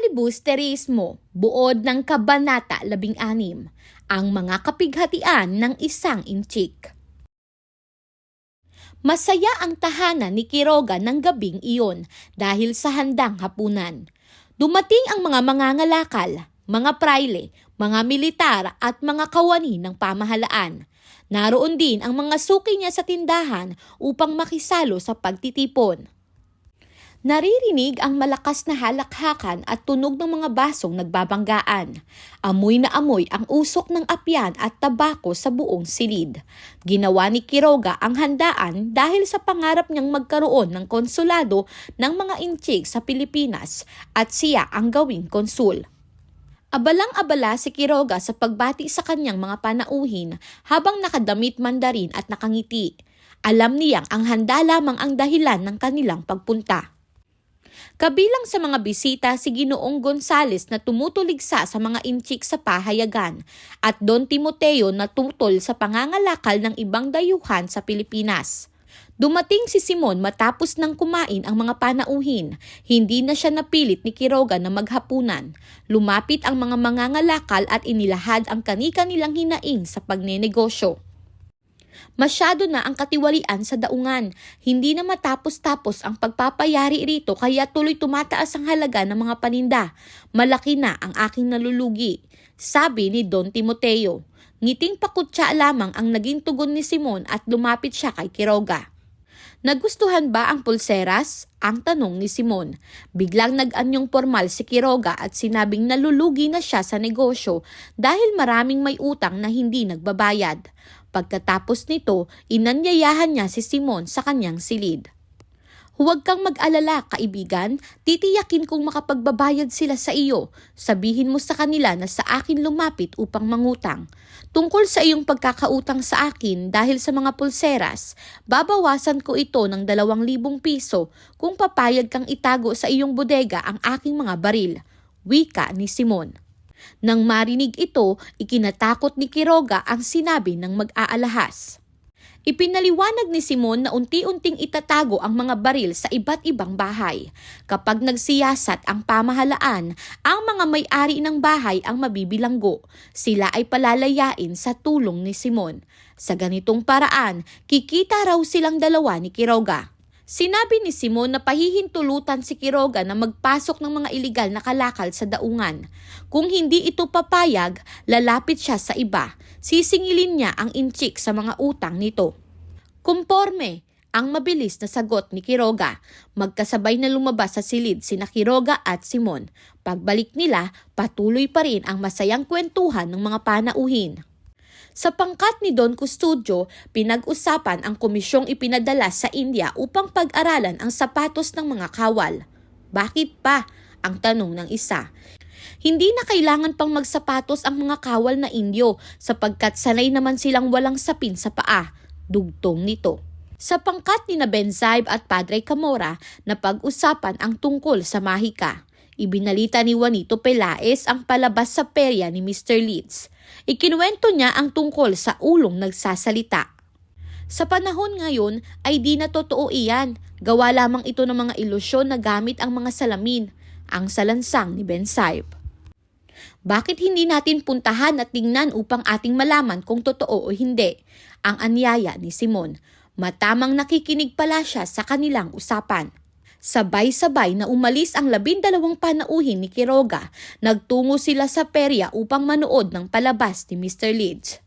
Filibusterismo, buod ng Kabanata 16, ang mga kapighatian ng isang inchik. Masaya ang tahanan ni Quiroga ng gabing iyon dahil sa handang hapunan. Dumating ang mga mangangalakal, mga praile, mga militar at mga kawani ng pamahalaan. Naroon din ang mga suki niya sa tindahan upang makisalo sa pagtitipon. Naririnig ang malakas na halakhakan at tunog ng mga basong nagbabanggaan. Amoy na amoy ang usok ng apyan at tabako sa buong silid. Ginawa ni Quiroga ang handaan dahil sa pangarap niyang magkaroon ng konsulado ng mga inchik sa Pilipinas at siya ang gawing konsul. Abalang-abala si Quiroga sa pagbati sa kanyang mga panauhin habang nakadamit mandarin at nakangiti. Alam niyang ang handa lamang ang dahilan ng kanilang pagpunta. Kabilang sa mga bisita si Ginoong Gonzales na tumutuligsa sa mga inchik sa pahayagan at Don Timoteo na tutol sa pangangalakal ng ibang dayuhan sa Pilipinas. Dumating si Simon matapos nang kumain ang mga panauhin. Hindi na siya napilit ni Quiroga na maghapunan. Lumapit ang mga mangangalakal at inilahad ang kani-kanilang hinaing sa pagnenegosyo. Masyado na ang katiwalian sa daungan. Hindi na matapos-tapos ang pagpapayari rito kaya tuloy tumataas ang halaga ng mga paninda. Malaki na ang aking nalulugi, sabi ni Don Timoteo. Ngiting pakutsa lamang ang naging tugon ni Simon at lumapit siya kay Quiroga. Nagustuhan ba ang pulseras? Ang tanong ni Simon. Biglang nag-anyong formal si Quiroga at sinabing nalulugi na siya sa negosyo dahil maraming may utang na hindi nagbabayad. Pagkatapos nito, inanyayahan niya si Simon sa kanyang silid. Huwag kang mag-alala, kaibigan. Titiyakin kong makapagbabayad sila sa iyo. Sabihin mo sa kanila na sa akin lumapit upang mangutang. Tungkol sa iyong pagkakautang sa akin dahil sa mga pulseras, babawasan ko ito ng 2,000 piso kung papayag kang itago sa iyong bodega ang aking mga baril. Wika ni Simon. Nang marinig ito, ikinatakot ni Quiroga ang sinabi ng mag-aalahas. Ipinaliwanag ni Simon na unti-unting itatago ang mga baril sa iba't ibang bahay. Kapag nagsiyasat ang pamahalaan, ang mga may-ari ng bahay ang mabibilanggo. Sila ay palalayain sa tulong ni Simon. Sa ganitong paraan, kikita raw silang dalawa ni Quiroga. Sinabi ni Simon na pahihintulutan si Quiroga na magpasok ng mga iligal na kalakal sa daungan. Kung hindi ito papayag, lalapit siya sa iba. Sisingilin niya ang inchik sa mga utang nito. Kumporme, ang mabilis na sagot ni Quiroga. Magkasabay na lumabas sa silid sina Quiroga at Simon. Pagbalik nila, patuloy pa rin ang masayang kwentuhan ng mga panauhin. Sa pangkat ni Don Custodio, pinag-usapan ang komisyong ipinadala sa India upang pag-aralan ang sapatos ng mga kawal. Bakit pa? Ang tanong ng isa. Hindi na kailangan pang magsapatos ang mga kawal na Indio sapagkat sanay naman silang walang sapin sa paa. Dugtong nito. Sa pangkat ni Benzaib at Padre Camora na pag-usapan ang tungkol sa mahika. Ibinalita ni Juanito Pelaez ang palabas sa perya ni Mr. Leeds. Ikinuwento niya ang tungkol sa ulong nagsasalita. Sa panahon ngayon ay di na totoo iyan. Gawa lamang ito ng mga ilusyon na gamit ang mga salamin. Ang salansang ni Benzaib. Bakit hindi natin puntahan at tingnan upang ating malaman kung totoo o hindi? Ang anyaya ni Simon. Matamang nakikinig pala siya sa kanilang usapan. Sabay-sabay na umalis ang 12 panauhin ni Quiroga. Nagtungo sila sa perya upang manood ng palabas ni Mr. Leeds.